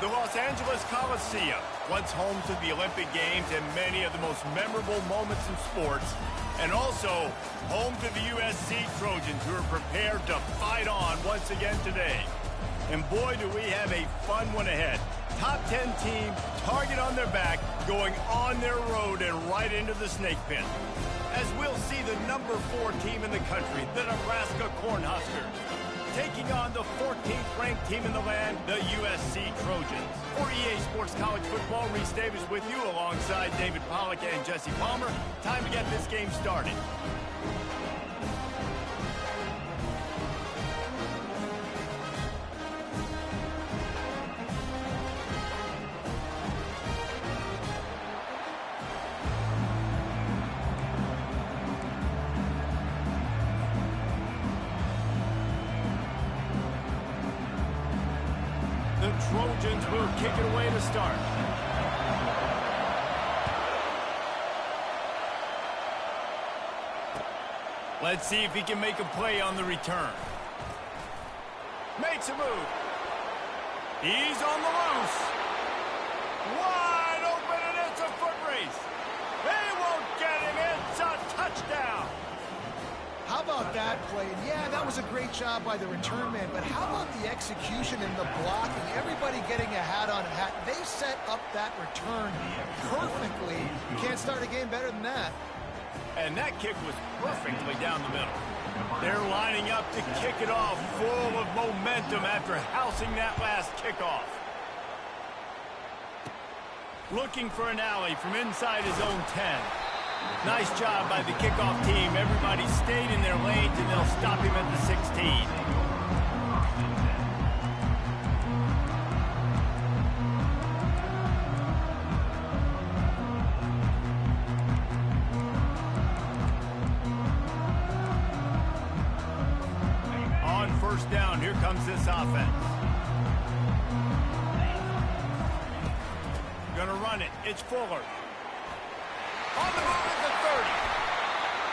The Los Angeles Coliseum, once home to the Olympic Games and many of the most memorable moments in sports, and also home to the USC Trojans, who are prepared to fight on once again today. And boy, do we have a fun one ahead. Top 10 team, target on their back, going on their road and right into the snake pit. As we'll see the number 4 team in the country, the Nebraska Cornhuskers, taking on the 14th ranked team in the land, the USC Trojans. For EA Sports College Football, Reese Davis with you alongside David Pollack and Jesse Palmer. Time to get this game started. Trojans will kick it away to start. Let's see if he can make a play on the return. Makes a move. He's on the loose. Wide open, and it's a foot race. They won't get him. It's a touchdown. How about that play? And yeah, that was a great job by the return man, but how about the execution and the blocking? Everybody getting a hat on a hat. They set up that return perfectly. You can't start a game better than that. And that kick was perfectly down the middle. They're lining up to kick it off, full of momentum after housing that last kickoff. Looking for an alley from inside his own 10. Nice job by the kickoff team. Everybody stayed in their lanes, and they'll stop him at the 16. On first down, here comes this offense. Gonna run it. It's Fuller. On the move at the 30.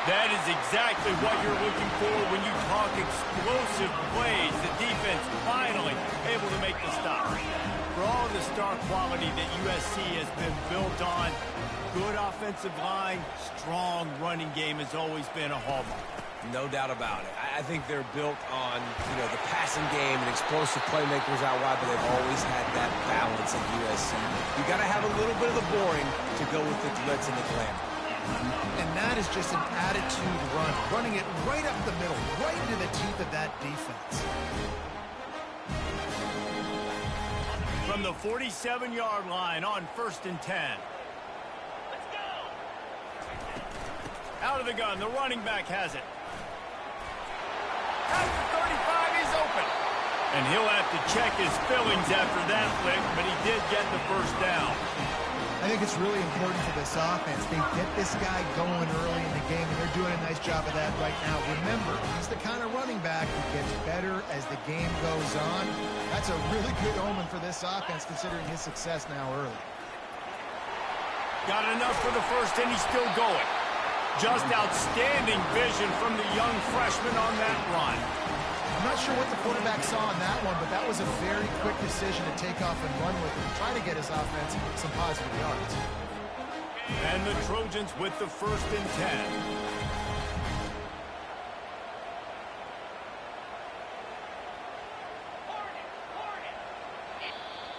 That is exactly what you're looking for when you talk explosive plays. The defense finally able to make the stop. For all the star quality that USC has been built on, good offensive line, strong running game has always been a hallmark. No doubt about it. I think they're built on, the passing game and explosive playmakers out wide, but they've always had that balance at USC. You got to have a little bit of the boring to go with the blitz and the glamour. And that is just an attitude run, running it right up the middle, right into the teeth of that defense. From the 47-yard line on 1st and 10. Let's go. Out of the gun, the running back has it. At the 35, he's open. And he'll have to check his fillings after that flick, but he did get the first down. I think it's really important for this offense. They get this guy going early in the game, and they're doing a nice job of that right now. Remember, he's the kind of running back who gets better as the game goes on. That's a really good omen for this offense, considering his success now early. Got enough for the first, and he's still going. Just outstanding vision from the young freshman on that run. I'm not sure what the quarterback saw on that one, but that was a very quick decision to take off and run with it and try to get his offense some positive yards. And the Trojans with the 1st and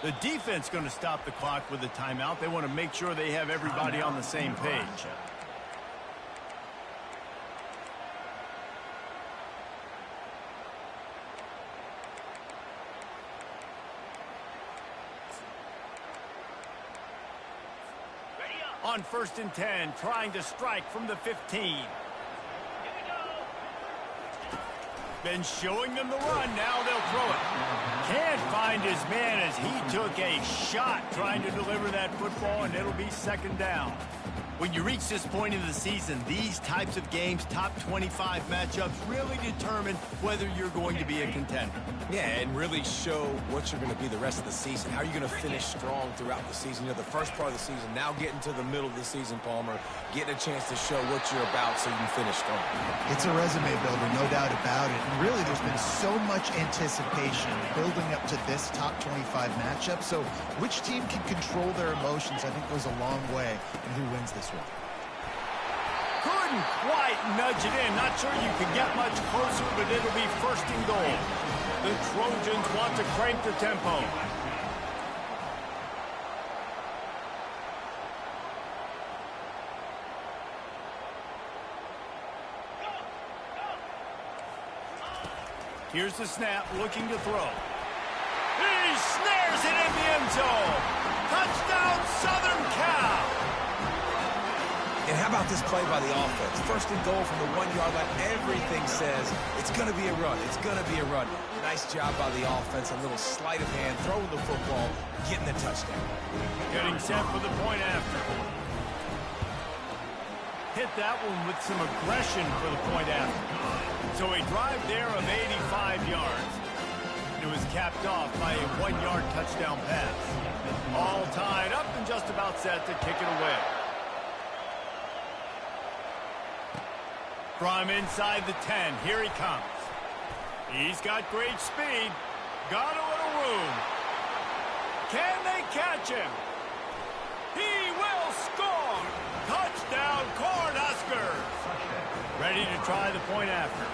10. The defense going to stop the clock with a timeout. They want to make sure they have everybody on the same page. On 1st and 10, trying to strike from the 15. Been showing them the run. Now they'll throw it. Can't find his man as he took a shot trying to deliver that football, and it'll be 2nd down. When you reach this point in the season, these types of games, top 25 matchups, really determine whether you're going to be a contender. Yeah, and really show what you're going to be the rest of the season. How are you going to finish strong throughout the season? The first part of the season, now getting to the middle of the season, Palmer, getting a chance to show what you're about so you can finish strong. It's a resume builder, no doubt about it. And really, there's been so much anticipation building up to this top 25 matchup. So which team can control their emotions, I think, goes a long way in who wins this one. Couldn't quite nudge it in. Not sure you can get much closer, but it'll be 1st and goal. The Trojans want to crank the tempo. Here's the snap, looking to throw. He snares it in the end zone. Touchdown, Southern Cal. And how about this play by the offense? 1st and goal from the 1-yard line. Everything says it's going to be a run. It's going to be a run. Nice job by the offense. A little sleight of hand, throwing the football, getting the touchdown. Getting set for the point after. Hit that one with some aggression for the point after. So a drive there of 85 yards. It was capped off by a 1-yard touchdown pass. All tied up and just about set to kick it away. From inside the 10, here he comes. He's got great speed. Got a little room. Can they catch him? He will score! Touchdown, Cornhuskers! Ready to try the point after.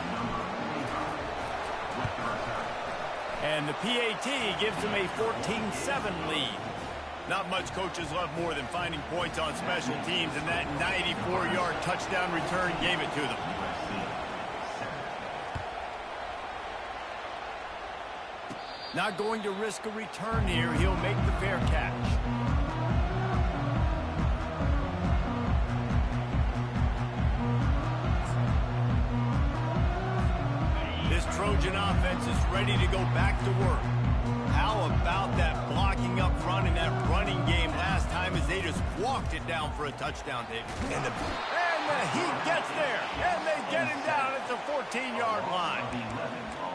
And the PAT gives them a 14-7 lead. Not much coaches love more than finding points on special teams, and that 94-yard touchdown return gave it to them. Not going to risk a return here. He'll make the fair catch. Trojan offense is ready to go back to work. How about that blocking up front in that running game last time as they just walked it down for a touchdown, David? And the Heat gets there, and they get him down at the 14-yard line.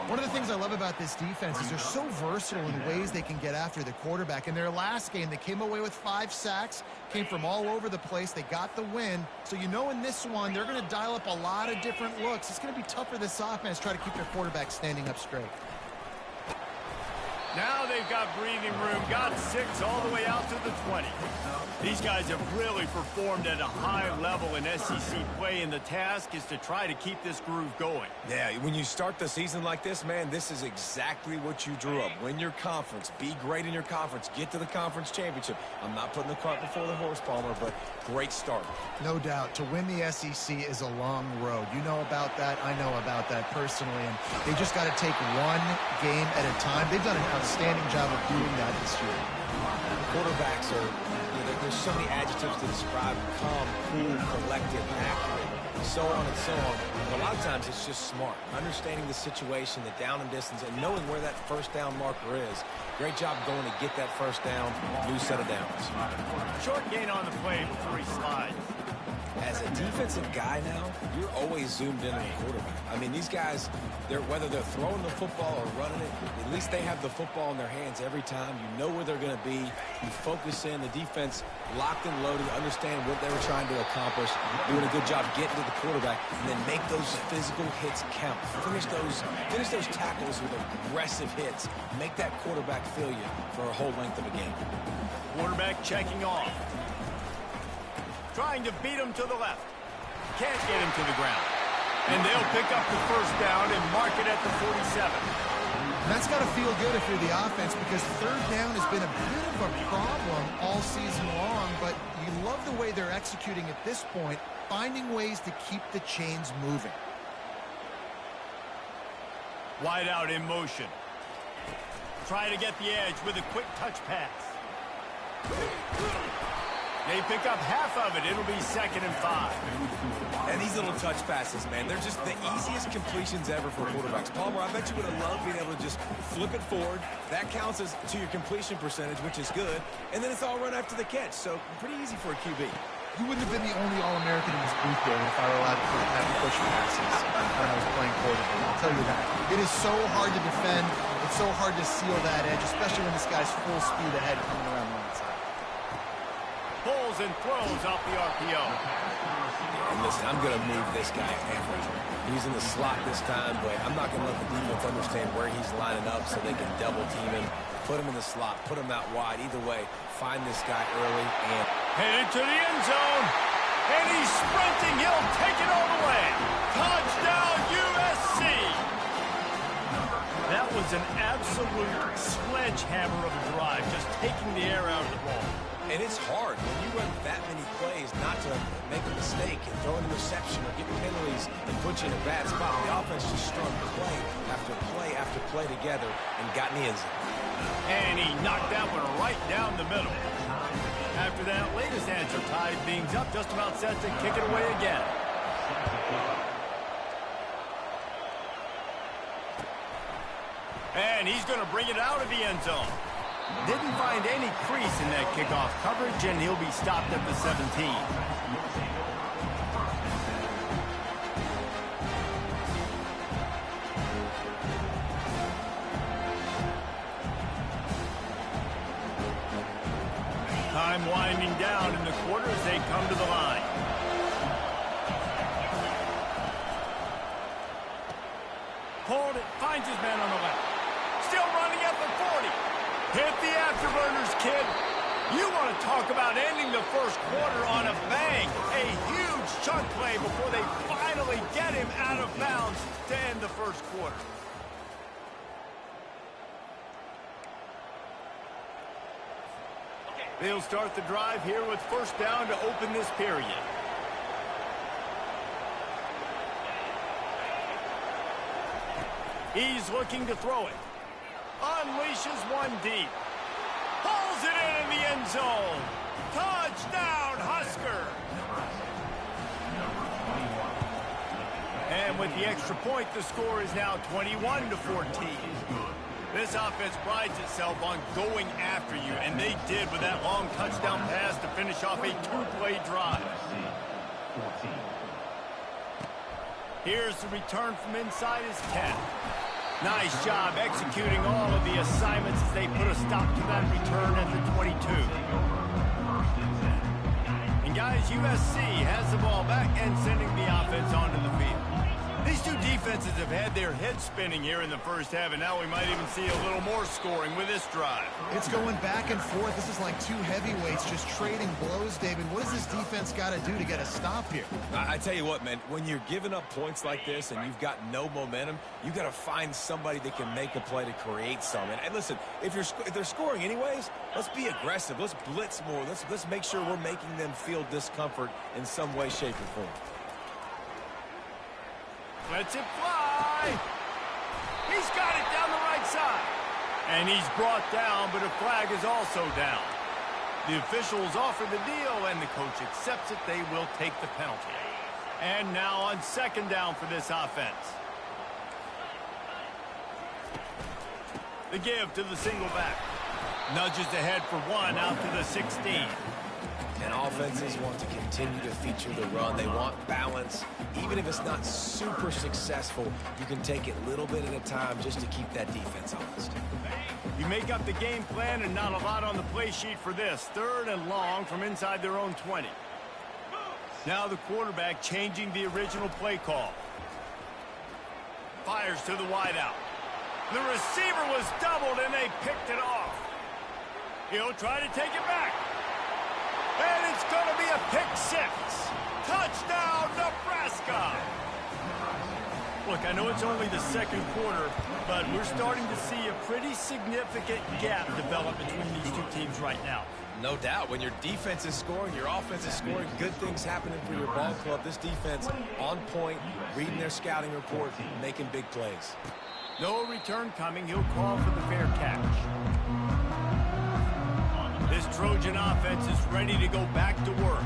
One of the things I love about this defense is they're so versatile in ways they can get after the quarterback. In their last game, they came away with 5 sacks, came from all over the place. They got the win. So you know in this one, they're going to dial up a lot of different looks. It's going to be tough for this offense to try to keep their quarterback standing up straight. Now they've got breathing room, got 6 all the way out to the 20. These guys have really performed at a high level in SEC play, and the task is to try to keep this groove going. Yeah, when you start the season like this, man, this is exactly what you drew up. Win your conference. Be great in your conference. Get to the conference championship. I'm not putting the cart before the horse, Palmer, but great start. No doubt. To win the SEC is a long road. You know about that. I know about that personally, and they just got to take one game at a time. They've done an outstanding job of doing that this year. Quarterbacks are, there's so many adjectives to describe calm, cool, collected, accurate, so on and so on. But a lot of times it's just smart. Understanding the situation, the down and distance, and knowing where that first down marker is. Great job going to get that first down, new set of downs. Short gain on the play before he slides. As a defensive guy now, you're always zoomed in on the quarterback. I mean, these guys, whether they're throwing the football or running it, at least they have the football in their hands every time. You know where they're going to be. You focus in. The defense locked and loaded, understand what they were trying to accomplish, doing a good job getting to the quarterback, and then make those physical hits count. Finish those tackles with aggressive hits. Make that quarterback feel you for a whole length of a game. Quarterback checking off. Trying to beat him to the left. Can't get him to the ground. And they'll pick up the first down and mark it at the 47. And that's got to feel good if you're the offense, because third down has been a bit of a problem all season long, but you love the way they're executing at this point, finding ways to keep the chains moving. Wide out in motion. Try to get the edge with a quick touch pass. They pick up half of it. It'll be 2nd and 5. And these little touch passes, man, they're just the easiest completions ever for quarterbacks. Palmer, I bet you would have loved being able to just flip it forward. That counts as to your completion percentage, which is good. And then it's all run after the catch, so pretty easy for a QB. You wouldn't have been the only All-American in this booth game if I were allowed to have push passes when I was playing quarterback. I'll tell you that. It is so hard to defend. It's so hard to seal that edge, especially when this guy's full speed ahead coming around the outside. Pulls and throws off the RPO. And listen, I'm going to move this guy everywhere. He's in the slot this time, but I'm not going to let the defense understand where he's lining up so they can double team him, put him in the slot, put him out wide. Either way, find this guy early and headed to the end zone. And he's sprinting. He'll take it all the way. Touchdown, USC. That was an absolute sledgehammer of a drive, just taking the air out of the ball. And it's hard when you run that many plays not to make a mistake and throw an interception or get penalties and put you in a bad spot. The offense just strung play after play after play together and got in the end zone. And he knocked that one right down the middle. After that latest answer tied things up, just about set to kick it away again. And he's going to bring it out of the end zone. Didn't find any crease in that kickoff coverage, and he'll be stopped at the 17. Time winding down in the quarter as they come to the line. Hold it, finds his man on the left. Still running at the 40. Hit the afterburners, kid. You want to talk about ending the first quarter on a bang. A huge chunk play before they finally get him out of bounds to end the first quarter. They'll start the drive here with first down to open this period. He's looking to throw it. Unleashes one deep. Pulls it in the end zone. Touchdown, Husker. And And with the extra point, the score is now 21-14. This offense prides itself on going after you, and they did with that long touchdown pass to finish off a two-play drive. Here's the return from inside his 10. Nice job executing all of the assignments as they put a stop to that return at the 22. And guys, USC has the ball back and sending the offense onto the field. These two defenses have had their heads spinning here in the first half, and now we might even see a little more scoring with this drive. It's going back and forth. This is like two heavyweights just trading blows, David. What does this defense got to do to get a stop here? I tell you what, man, when you're giving up points like this and you've got no momentum, you got to find somebody that can make a play to create some. And listen, if they're scoring anyways, let's be aggressive. Let's blitz more. Let's make sure we're making them feel discomfort in some way, shape, or form. Lets it fly. He's got it down the right side. And he's brought down, but a flag is also down. The officials offer the deal, and the coach accepts it. They will take the penalty. And now on second down for this offense. The give to the single back. Nudges ahead for one out to the 16. And offenses want to continue to feature the run. They want balance. Even if it's not super successful, you can take it little bit at a time just to keep that defense honest. You make up the game plan and not a lot on the play sheet for this. Third and long from inside their own 20. Now the quarterback changing the original play call. Fires to the wideout. The receiver was doubled and they picked it off. He'll try to take it back. And it's going to be a pick six. Touchdown, Nebraska. Look, I know it's only the second quarter, but we're starting to see a pretty significant gap develop between these two teams right now. No doubt. When your defense is scoring, your offense is scoring, good things happening for your ball club. This defense on point, reading their scouting report, making big plays. No return coming. He'll call for the fair catch. This Trojan offense is ready to go back to work.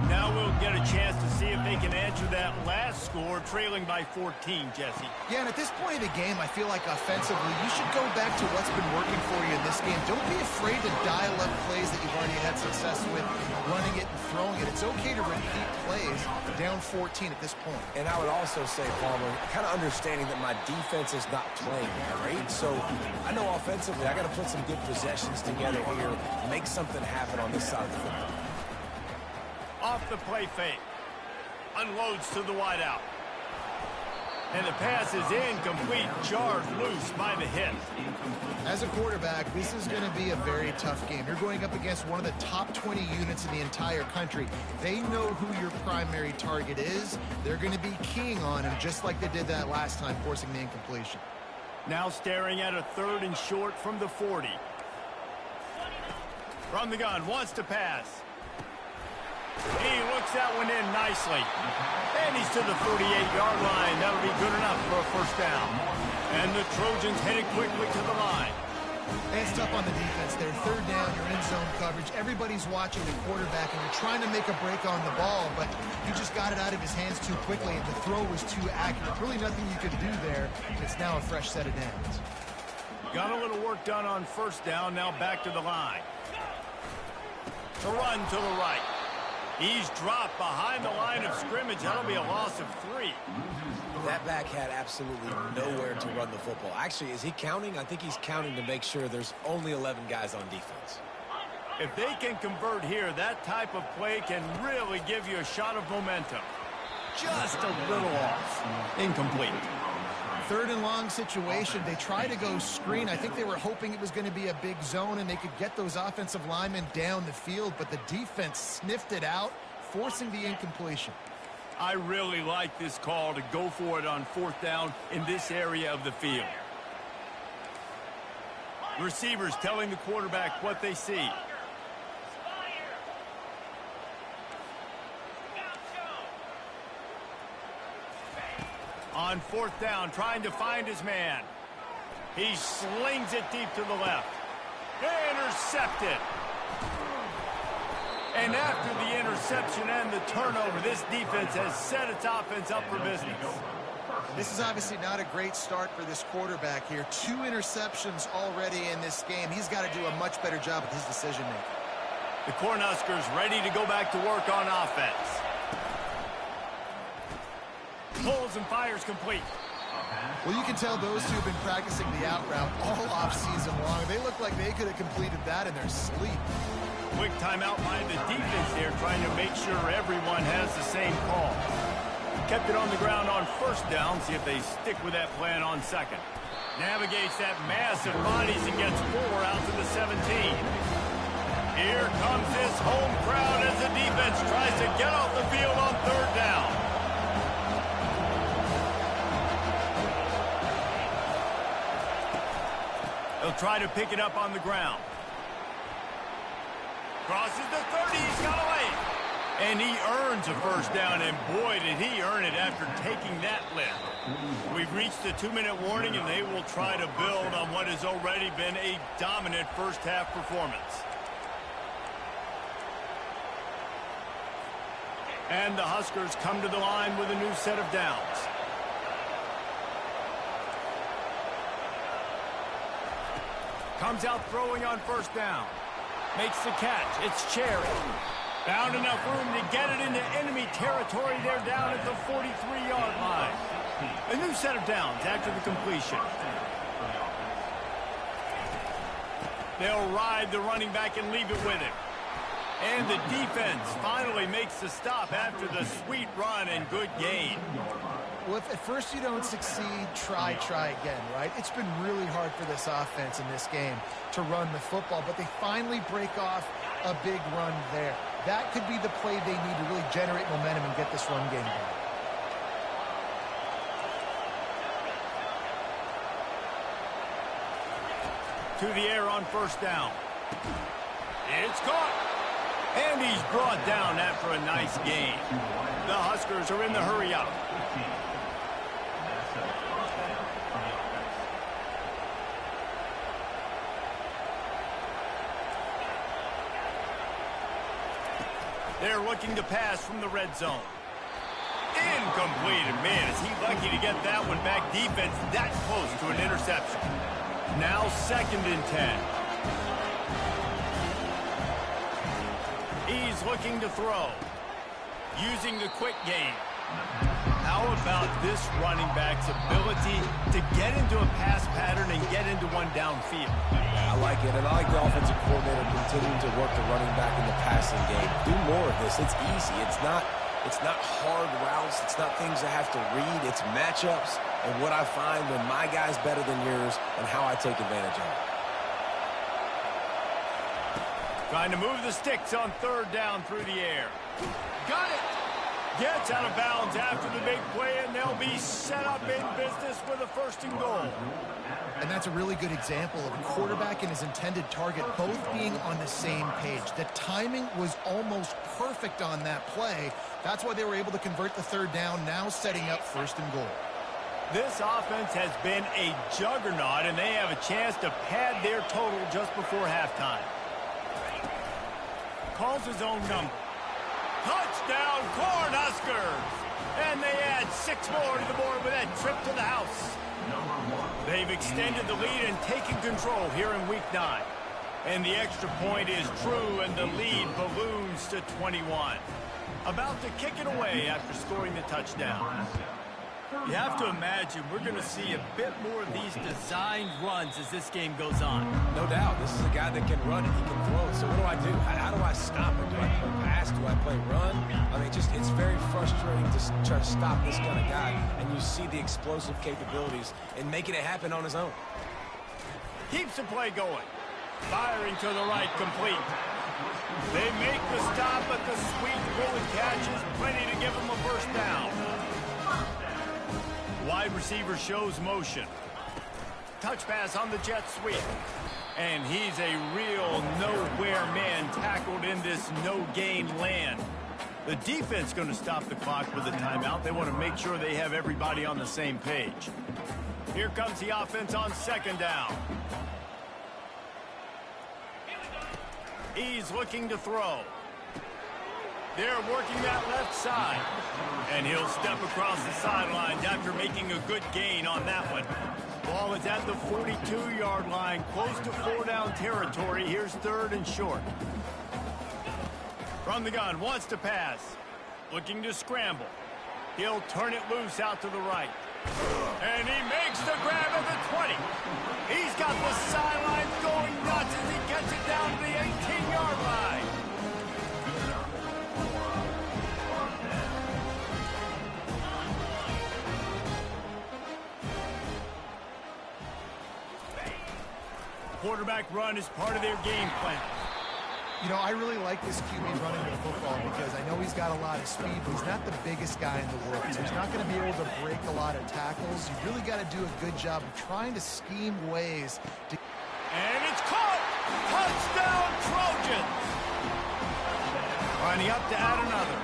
Now we'll get a chance to see if they can answer that last score, trailing by 14, Jesse. Yeah, and at this point of the game, I feel like offensively, you should go back to what's been working for you in this game. Don't be afraid to dial up plays that you've already had success with, running it and throwing it. It's okay to repeat plays down 14 at this point. And I would also say, Palmer, kind of understanding that my defense is not playing great. So I know offensively, I got to put some good possessions together here, make something happen on this side of the football. Off the play fake. Unloads to the wideout. And the pass is incomplete. Jarred loose by the hit. As a quarterback, this is going to be a very tough game. You're going up against one of the top 20 units in the entire country. They know who your primary target is. They're going to be keying on him, just like they did that last time, forcing the incompletion. Now staring at a third and short from the 40. From the gun, wants to pass. He looks that one in nicely. And he's to the 48-yard line. That'll be good enough for a first down. And the Trojans headed quickly to the line. And it's tough on the defense there. Third down, you're in zone coverage. Everybody's watching the quarterback, and you're trying to make a break on the ball, but you just got it out of his hands too quickly, and the throw was too accurate. Really nothing you could do there. It's now a fresh set of downs. Got a little work done on first down. Now back to the line. To run to the right. He's dropped behind the line of scrimmage. That'll be a loss of 3. That back had absolutely nowhere to run the football. Actually, is he counting? I think he's counting to make sure there's only 11 guys on defense. If they can convert here, that type of play can really give you a shot of momentum. Just a little off. Incomplete. Third and long situation. They try to go screen. I think they were hoping it was going to be a big zone and they could get those offensive linemen down the field, but the defense sniffed it out, forcing the incompletion. I really like this call to go for it on fourth down in this area of the field. Receivers telling the quarterback what they see. On fourth down, trying to find his man. He slings it deep to the left. Intercepted. And after the interception and the turnover, this defense has set its offense up for business. This is obviously not a great start for this quarterback here. 2 interceptions already in this game. He's got to do a much better job with his decision-making. The Cornhuskers ready to go back to work on offense. Pulls and fires complete. Well, you can tell those two have been practicing the out route all off-season long. They look like they could have completed that in their sleep. Quick timeout by the defense there, trying to make sure everyone has the same call. Kept it on the ground on first down. See if they stick with that plan on second. Navigates that mass of bodies and gets 4 out to the 17. Here comes this home crowd as the defense tries to get off the field on third down. They'll try to pick it up on the ground. Crosses the 30, he's got away. And he earns a first down, and boy, did he earn it after taking that lift. We've reached the 2-minute warning, and they will try to build on what has already been a dominant first-half performance. And the Huskers come to the line with a new set of downs. Comes out throwing on first down. Makes the catch. It's Cherry. Found enough room to get it into enemy territory. They're down at the 43-yard line. A new set of downs after the completion. They'll ride the running back and leave it with him. And the defense finally makes the stop after the sweet run and good gain. Well, if at first you don't succeed, try again, right? It's been really hard for this offense in this game to run the football, but they finally break off a big run there. That could be the play they need to really generate momentum and get this run game going. To the air on first down. It's caught. And he's brought down after a nice gain. The Huskers are in the hurry up. They're looking to pass from the red zone. Incomplete. And man, is he lucky to get that one back. Defense that close to an interception. Now 2nd and 10. He's looking to throw. Using the quick game. How about this running back's ability to get into a pass pattern and get into one downfield? I like it, and I like the offensive coordinator continuing to work the running back in the passing game. Do more of this. It's easy. It's not hard routes. It's not things I have to read. It's matchups and what I find when my guy's better than yours and how I take advantage of it. Trying to move the sticks on third down through the air. Got it! Gets out of bounds after the big play, and they'll be set up in business with a 1st and goal. And that's a really good example of a quarterback and his intended target both being on the same page. The timing was almost perfect on that play. That's why they were able to convert the 3rd down, now setting up 1st and goal. This offense has been a juggernaut, and they have a chance to pad their total just before halftime. Calls his own number. Touchdown, Cornhuskers! And they add 6 more to the board with that trip to the house. They've extended the lead and taken control here in Week 9. And the extra point is true, and the lead balloons to 21. About to kick it away after scoring the touchdown. You have to imagine we're going to see a bit more of these designed runs as this game goes on. No doubt. This is a guy that can run and he can throw it. So what do? How do I stop it? Do I play pass? Do I play run? I mean, it's very frustrating to try to stop this kind of guy. And you see the explosive capabilities and making it happen on his own. Keeps the play going. Firing to the right, complete. They make the stop, but the sweet bullet catch is plenty to give them a first down. Wide receiver shows motion. Touch pass on the jet sweep. And he's a real nowhere man tackled in this no-gain land. The defense going to stop the clock with a timeout. They want to make sure they have everybody on the same page. Here comes the offense on 2nd down. He's looking to throw. They're working that left side. And he'll step across the sidelines after making a good gain on that one. Ball is at the 42-yard line, close to 4-down territory. Here's 3rd and short. From the gun, wants to pass. Looking to scramble. He'll turn it loose out to the right. And he makes the grab at the 20. He's got the sideline going nuts as he gets it down to the 18-yard line. Quarterback run is part of their game plan. You know, I really like this QB running the football because I know he's got a lot of speed, but he's not the biggest guy in the world. So he's not going to be able to break a lot of tackles. You really got to do a good job of trying to scheme ways to... And it's caught! Touchdown, Trojans! Lining up to add another.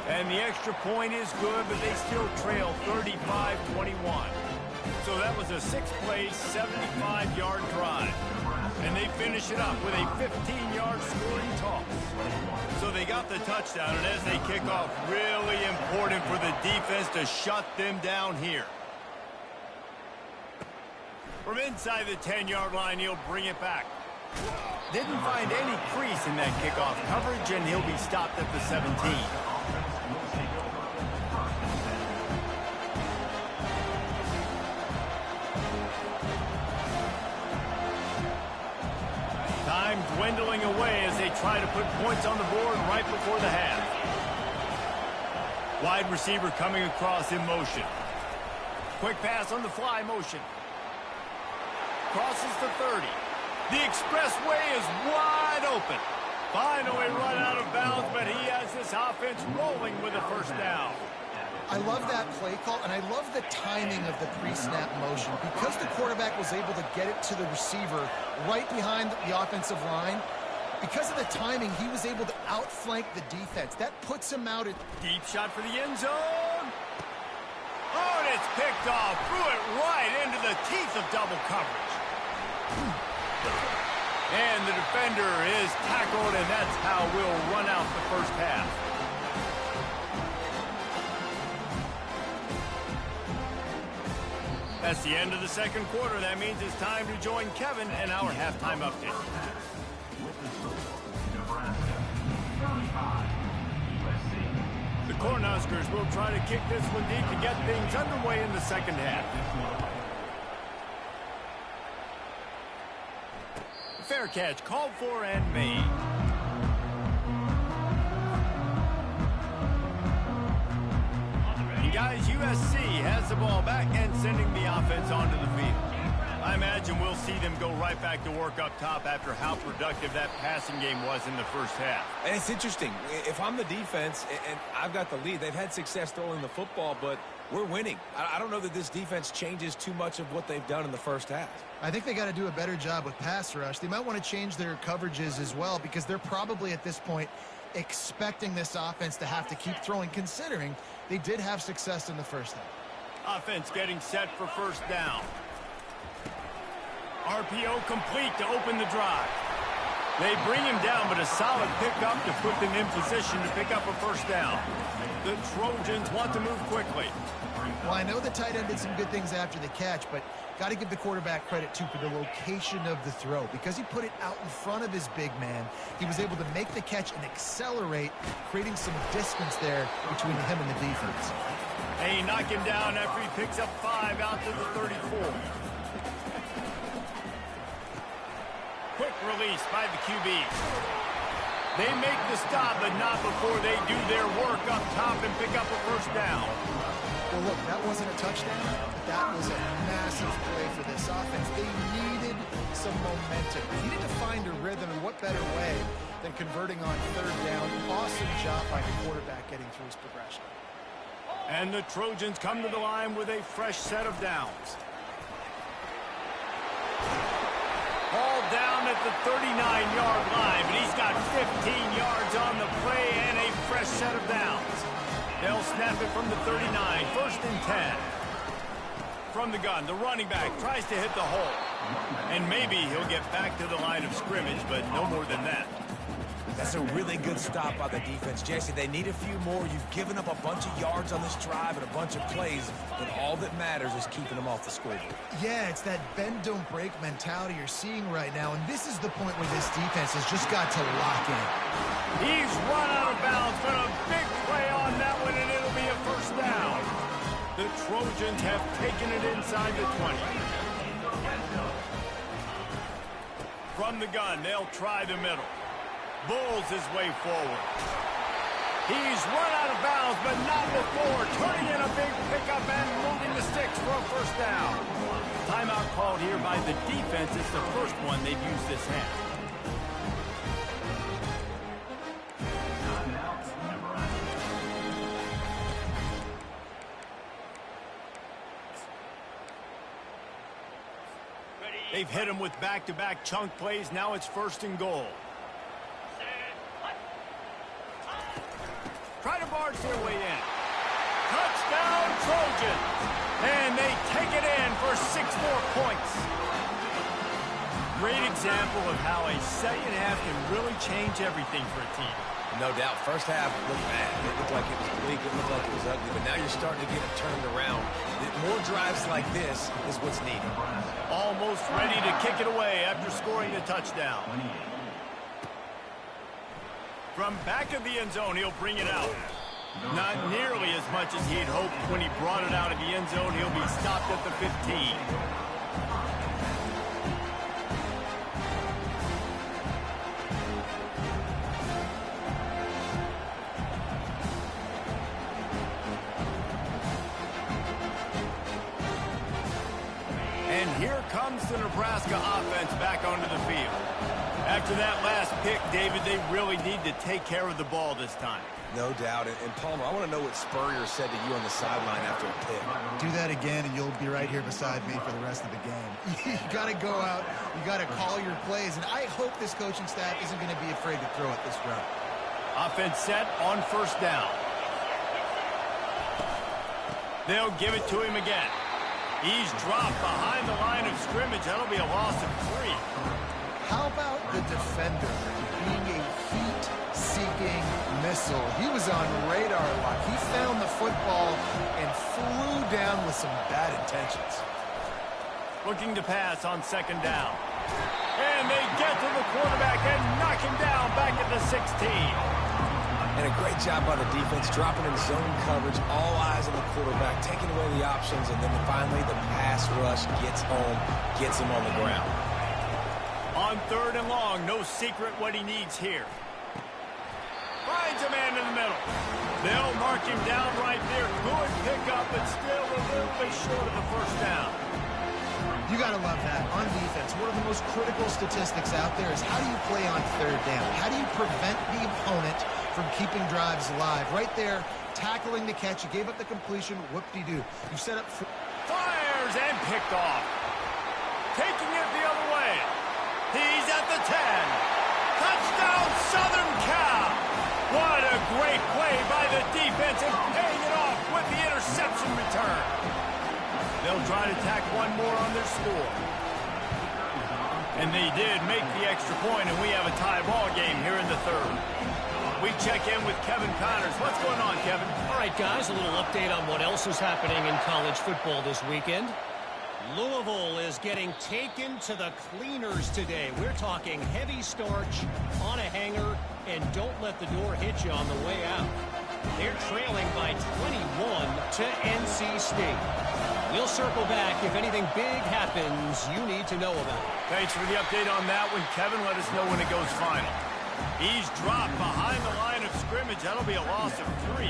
And the extra point is good, but they still trail 35-21. So that was a 6-play, 75-yard drive. And they finish it up with a 15-yard scoring toss. So they got the touchdown, and as they kick off, really important for the defense to shut them down here. From inside the 10-yard line, he'll bring it back. Didn't find any crease in that kickoff coverage, and he'll be stopped at the 17. Time dwindling away as they try to put points on the board right before the half. Wide receiver coming across in motion. Quick pass on the fly motion. Crosses the 30. The expressway is wide open. Finally run out of bounds, but he has this offense rolling with a first down. I love that play call, and I love the timing of the pre-snap motion. Because the quarterback was able to get it to the receiver right behind the offensive line, because of the timing, he was able to outflank the defense. That puts him out at... Deep shot for the end zone. Oh, and it's picked off. Threw it right into the teeth of double coverage. And the defender is tackled, and that's how we'll run out the first half. That's the end of the second quarter. That means it's time to join Kevin and our halftime update. The Cornhuskers will try to kick this one deep to get things underway in the second half. Fair catch called for and made. And guys, USC has the ball back and sending the offense onto the field. I imagine we'll see them go right back to work up top after how productive that passing game was in the first half. And it's interesting. If I'm the defense and I've got the lead, they've had success throwing the football, but we're winning. I don't know that this defense changes too much of what they've done in the first half. I think they got to do a better job with pass rush. They might want to change their coverages as well because they're probably at this point expecting this offense to have to keep throwing, considering they did have success in the first half. Offense getting set for first down. RPO complete to open the drive. They bring him down, but a solid pickup to put them in position to pick up a first down. The Trojans want to move quickly. Well, I know the tight end did some good things after the catch, but got to give the quarterback credit, too, for the location of the throw. Because he put it out in front of his big man, he was able to make the catch and accelerate, creating some distance there between him and the defense. They knock him down after he picks up 5 out to the 34. Quick release by the QBs. They make the stop, but not before they do their work up top and pick up a first down. Well, look, that wasn't a touchdown, but that was a massive play for this offense. They needed some momentum. They needed to find a rhythm, and what better way than converting on third down. Awesome job by the quarterback getting through his progression. And the Trojans come to the line with a fresh set of downs. Ball down at the 39-yard line, but he's got 15 yards on the play and a fresh set of downs. They'll snap it from the 39, 1st and 10. From the gun, the running back tries to hit the hole. And maybe he'll get back to the line of scrimmage, but no more than that. That's a really good stop by the defense. Jesse, they need a few more. You've given up a bunch of yards on this drive and a bunch of plays, but all that matters is keeping them off the scoreboard. Yeah, it's that bend, don't break mentality you're seeing right now, and this is the point where this defense has just got to lock in. He's run out of bounds, but a big play on that one, and it'll be a first down. The Trojans have taken it inside the 20. From the gun, they'll try the middle. Bulls his way forward. He's run out of bounds, but not before. Turning in a big pickup and moving the sticks for a first down. Timeout called here by the defense. It's the first one they've used this half. They've hit him with back-to-back chunk plays. Now it's first and goal. Try to barge their way in. Touchdown, Trojans. And they take it in for 6 more points. Great example of how a second half can really change everything for a team. No doubt. First half looked bad. It looked like it was bleak. It looked like it was ugly. But now you're starting to get it turned around. More drives like this is what's needed. Almost ready to kick it away after scoring the touchdown. From back of the end zone, he'll bring it out. Not nearly as much as he'd hoped when he brought it out of the end zone. He'll be stopped at the 15. And here comes the Nebraska offense back onto the field. After that last pick, David, they really need to take care of the ball this time. No doubt. And Palmer, I want to know what Spurrier said to you on the sideline after a pick. Do that again, and you'll be right here beside me for the rest of the game. You got to go out. You got to call your plays, and I hope this coaching staff isn't going to be afraid to throw it this route. Offense set on first down. They'll give it to him again. He's dropped behind the line of scrimmage. That'll be a loss of 3. How about the defender being a heat-seeking missile? He was on radar lock. He found the football and flew down with some bad intentions. Looking to pass on second down. And they get to the quarterback and knock him down back at the 16. And a great job by the defense, dropping in zone coverage, all eyes on the quarterback, taking away the options, and then finally the pass rush gets home, gets him on the ground. On third and long, no secret what he needs here. Finds a man in the middle. They'll mark him down right there. Good pickup, but still a little bit short of the first down. You got to love that. On defense, one of the most critical statistics out there is how do you play on third down? How do you prevent the opponent from keeping drives alive? Right there, tackling the catch. You gave up the completion. Whoop-de-doo. You set up... Fires and picked off. Taking it the other way. He's at the 10. Touchdown, Southern Cal. What a great play by the defense and paying it off with the interception return. They'll try to tack one more on their score. And they did make the extra point, and we have a tie ball game here in the third. We check in with Kevin Connors. What's going on, Kevin? All right, guys, a little update on what else is happening in college football this weekend. Louisville is getting taken to the cleaners today. We're talking heavy starch on a hanger, and don't let the door hit you on the way out. They're trailing by 21 to NC State. We'll circle back if anything big happens you need to know about. Thanks for the update on that one, Kevin. Let us know when it goes final. He's dropped behind the line of scrimmage. That'll be a loss of 3.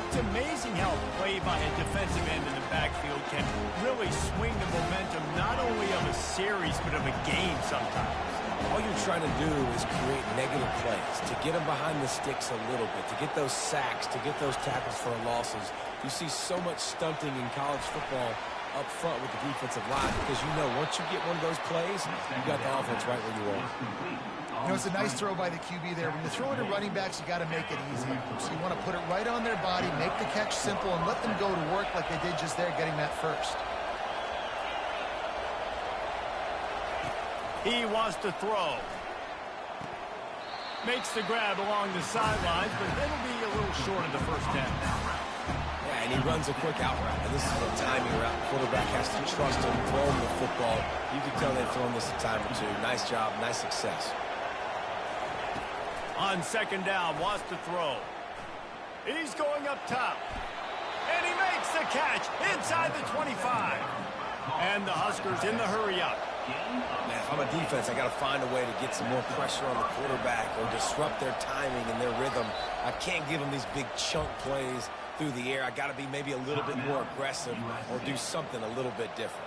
It's amazing how a play by a defensive end in the backfield can really swing the momentum not only of a series but of a game sometimes. All you're trying to do is create negative plays, to get them behind the sticks a little bit, to get those sacks, to get those tackles for losses. You see so much stunting in college football up front with the defensive line because you know once you get one of those plays, you got the offense right where you want. You know, it's a nice throw by the QB there. When you throw it to running backs, you got to make it easy. So you want to put it right on their body, make the catch simple, and let them go to work like they did just there, getting that first. He wants to throw. Makes the grab along the sidelines, but it'll be a little short of the first down. Yeah, and he runs a quick out route. And this is a timing route. The quarterback has to trust him, throw him the football. You can tell they've thrown this a time or two. Nice job, nice success. On second down, wants to throw. He's going up top. And he makes the catch inside the 25. And the Huskers in the hurry up. Man, if I'm a defense, I got to find a way to get some more pressure on the quarterback or disrupt their timing and their rhythm. I can't give them these big chunk plays through the air. I got to be maybe a little bit more aggressive or do something a little bit different.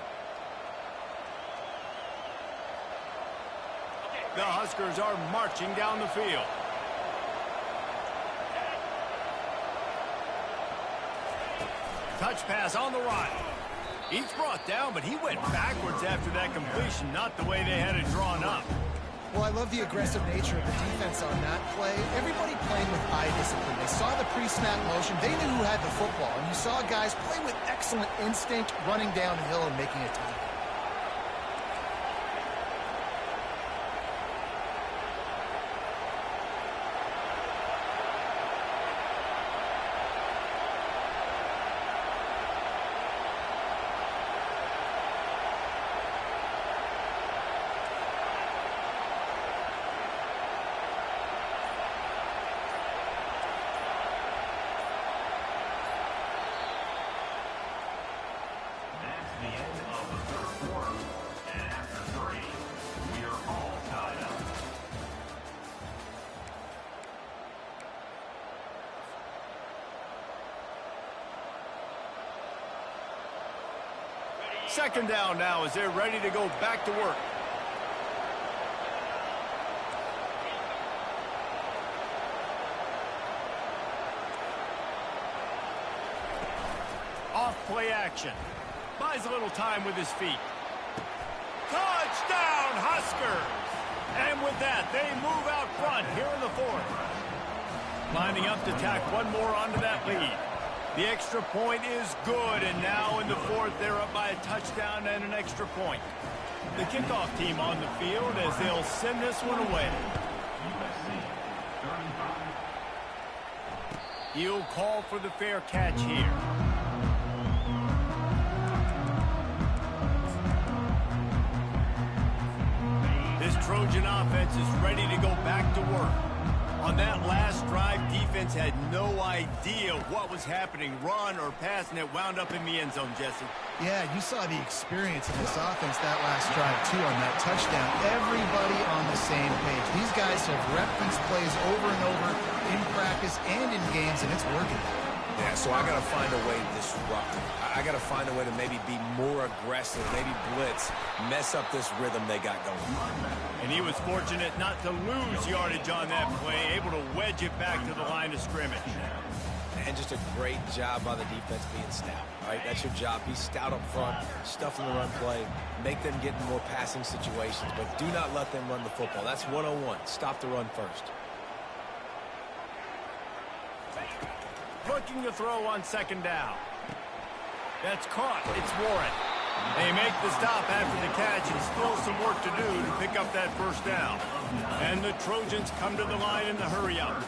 The Huskers are marching down the field. Touch pass on the right. He's brought down, but he went backwards after that completion, not the way they had it drawn up. Well, I love the aggressive nature of the defense on that play. Everybody playing with eye discipline. They saw the pre-snap motion. They knew who had the football. And you saw guys play with excellent instinct, running downhill and making a tackle. Second down now as they're ready to go back to work. Off play action. Buys a little time with his feet. Touchdown, Huskers! And with that, they move out front here in the fourth. Lining up to tack one more onto that lead. The extra point is good, and now in the fourth, they're up by a touchdown and an extra point. The kickoff team on the field as they'll send this one away. He'll call for the fair catch here. This Trojan offense is ready to go back to work. On that last drive, defense had no idea what was happening, run or pass, and it wound up in the end zone, Jesse. Yeah, you saw the experience of this offense that last drive, too, on that touchdown. Everybody on the same page. These guys have repped these plays over and over in practice and in games, and it's working. Yeah, so I got to find a way to disrupt them. I got to find a way to maybe be more aggressive, maybe blitz, mess up this rhythm they got going. And he was fortunate not to lose yardage on that play, able to wedge it back to the line of scrimmage. And just a great job by the defense being stout, right? That's your job. Be stout up front, stuff in the run play, make them get in more passing situations, but do not let them run the football. That's 101. Stop the run first. Looking to throw on second down. That's caught. It's Warren. They make the stop after the catch and still some work to do to pick up that first down. And the Trojans come to the line in the hurry-up.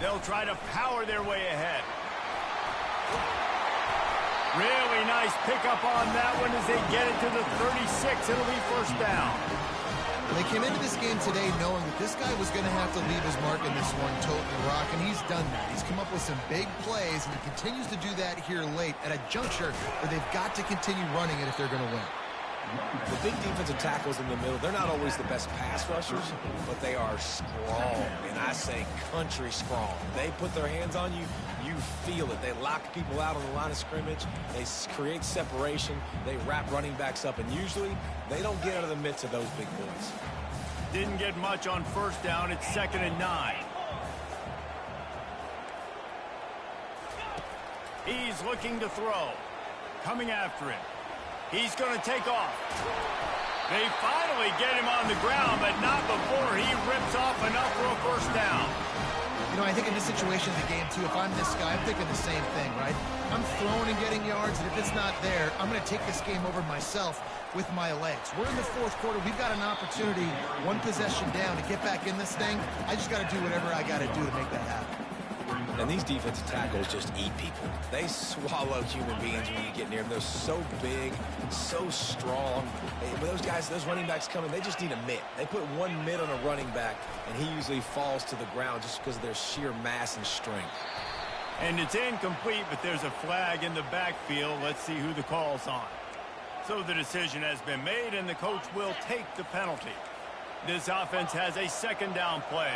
They'll try to power their way ahead. Really nice pickup on that one as they get it to the 36. It'll be first down. They came into this game today knowing that this guy was going to have to leave his mark in this one, toting the rock, and he's done that. He's come up with some big plays, and he continues to do that here late at a juncture where they've got to continue running it if they're going to win. The big defensive tackles in the middle, they're not always the best pass rushers, but they are strong, and I say country strong. They put their hands on you, you feel it. They lock people out on the line of scrimmage. They create separation. They wrap running backs up, and usually they don't get out of the midst of those big boys. Didn't get much on first down. It's 2nd and 9. He's looking to throw. Coming after him. He's going to take off. They finally get him on the ground, but not before he rips off enough for a first down. You know, I think in this situation of the game, too, if I'm this guy, I'm thinking the same thing, right? I'm throwing and getting yards, and if it's not there, I'm going to take this game over myself with my legs. We're in the fourth quarter. We've got an opportunity, one possession down, to get back in this thing. I just got to do whatever I got to do to make that happen. And these defensive tackles just eat people. They swallow human beings when you get near them. They're so big, so strong. When those guys, those running backs come in, they just need a mitt. They put one mitt on a running back, and he usually falls to the ground just because of their sheer mass and strength. And it's incomplete, but there's a flag in the backfield. Let's see who the call's on. So the decision has been made, and the coach will take the penalty. This offense has a second down play.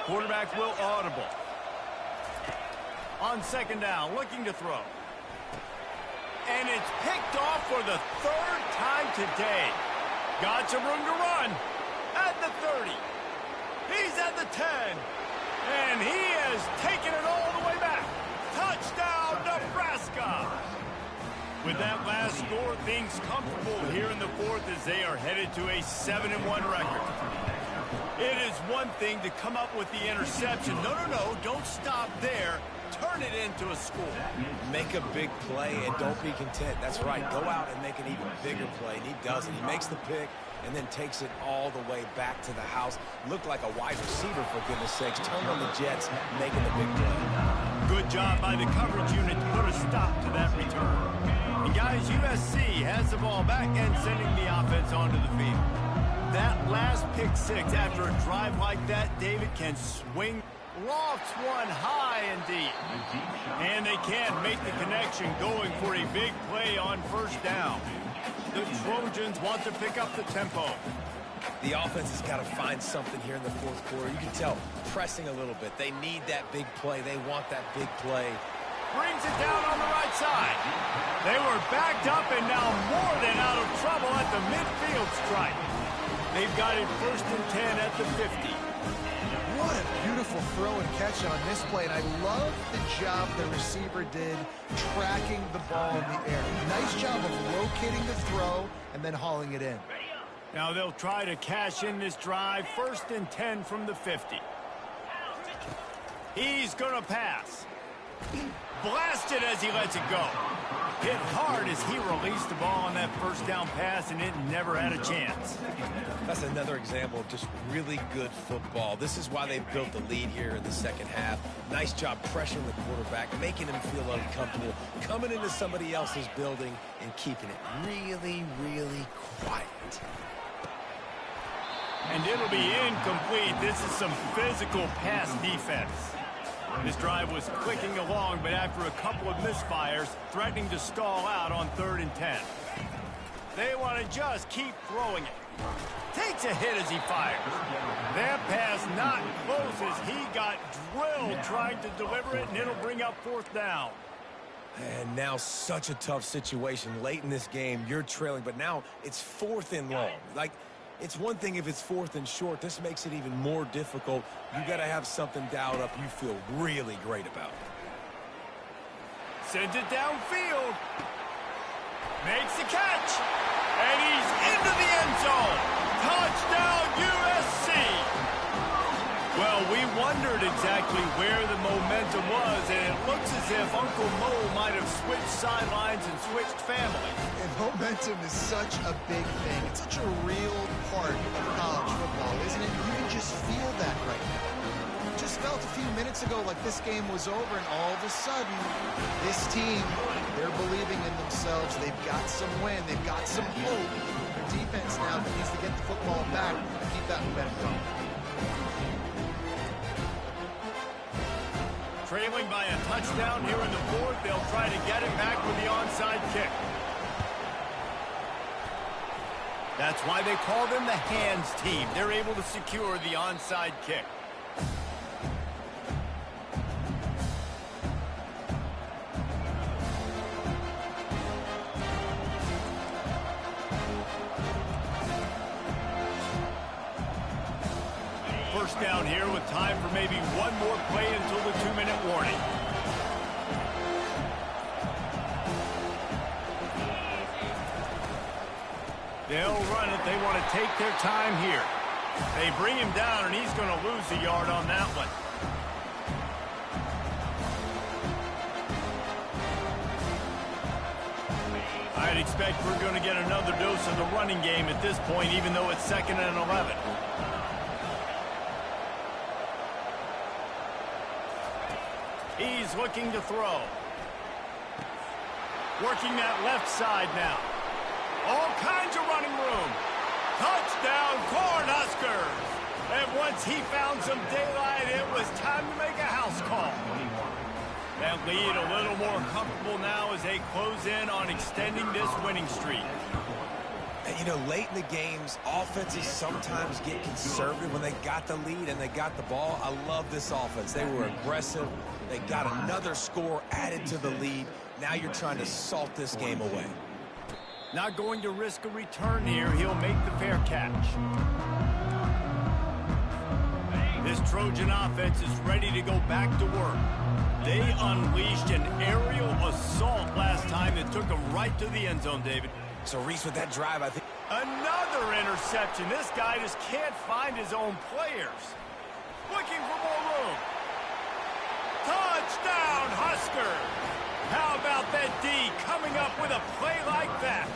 Quarterback will audible. On second down, looking to throw. And it's picked off for the third time today. Got some room to run. At the 30. He's at the 10. And he has taken it all the way back. Touchdown, Nebraska. With that last score, things comfortable here in the fourth as they are headed to a 7-1 record. It is one thing to come up with the interception. No, don't stop there. Turn it into a score. Make a big play and don't be content. That's right. Go out and make an even bigger play. And he does it. He makes the pick and then takes it all the way back to the house. Looked like a wide receiver, for goodness sakes. Turned on the Jets, making the big play. Good job by the coverage unit to put a stop to that return. And guys, USC has the ball back and sending the offense onto the field. That last pick six after a drive like that, David can swing. Lofts one high and deep. And they can't make the connection going for a big play on first down. The Trojans want to pick up the tempo. The offense has got to find something here in the fourth quarter. You can tell, pressing a little bit. They need that big play. They want that big play. Brings it down on the right side. They were backed up and now more than out of trouble at the midfield stripe. They've got it 1st and 10 at the 50. What a beautiful throw and catch on this play. And I love the job the receiver did tracking the ball in the air. Nice job of locating the throw and then hauling it in. Now they'll try to cash in this drive. 1st and 10 from the 50. He's going to pass. Blasted as he lets it go. Hit hard as he released the ball on that first down pass, and it never had a chance. That's another example of just really good football. This is why they built the lead here in the second half. Nice job pressuring the quarterback, making him feel uncomfortable, coming into somebody else's building and keeping it really, really quiet. And it'll be incomplete. This is some physical pass defense. This drive was clicking along, but after a couple of misfires, threatening to stall out on 3rd and 10. They want to just keep throwing it. Takes a hit as he fires. That pass not close as he got drilled trying to deliver it, and it'll bring up 4th down. And now such a tough situation. Late in this game, you're trailing, but now it's 4th and long. Like, it's one thing if it's 4th and short. This makes it even more difficult. You got to have something dialed up you feel really great about. Sends it downfield. Makes the catch. And he's into the end zone. Touchdown, USC. Well, we wondered exactly where the momentum was, and it looks as if Uncle Mo might have switched sidelines and switched families. And momentum is such a big thing. It's such a real part of college football, isn't it? You can just feel that right now. It just felt a few minutes ago like this game was over, and all of a sudden, this team, they're believing in themselves. They've got some win. They've got some hope. Their defense now needs to get the football back and keep that momentum going. Trailing by a touchdown here in the fourth. They'll try to get it back with the onside kick. That's why they call them the hands team. They're able to secure the onside kick. First down here with time for maybe one more play until the 2-minute warning. They'll run it. They want to take their time here. They bring him down, and he's going to lose a yard on that one. I'd expect we're going to get another dose of the running game at this point, even though it's 2nd and 11. He's looking to throw. Working that left side now. All kinds of running room. Touchdown, Cornhuskers! And once he found some daylight, it was time to make a house call. That lead a little more comfortable now as they close in on extending this winning streak. And, you know, late in the games, offenses sometimes get conservative when they got the lead and they got the ball. I love this offense. They were aggressive. They got another score added to the lead. Now you're trying to salt this game away. Not going to risk a return here. He'll make the fair catch. This Trojan offense is ready to go back to work. They unleashed an aerial assault last time that took them right to the end zone, David. So, Reese, with that drive, I think... Another interception. This guy just can't find his own players. Looking for more room. Touchdown, Huskers! How about that D coming up with a play like that?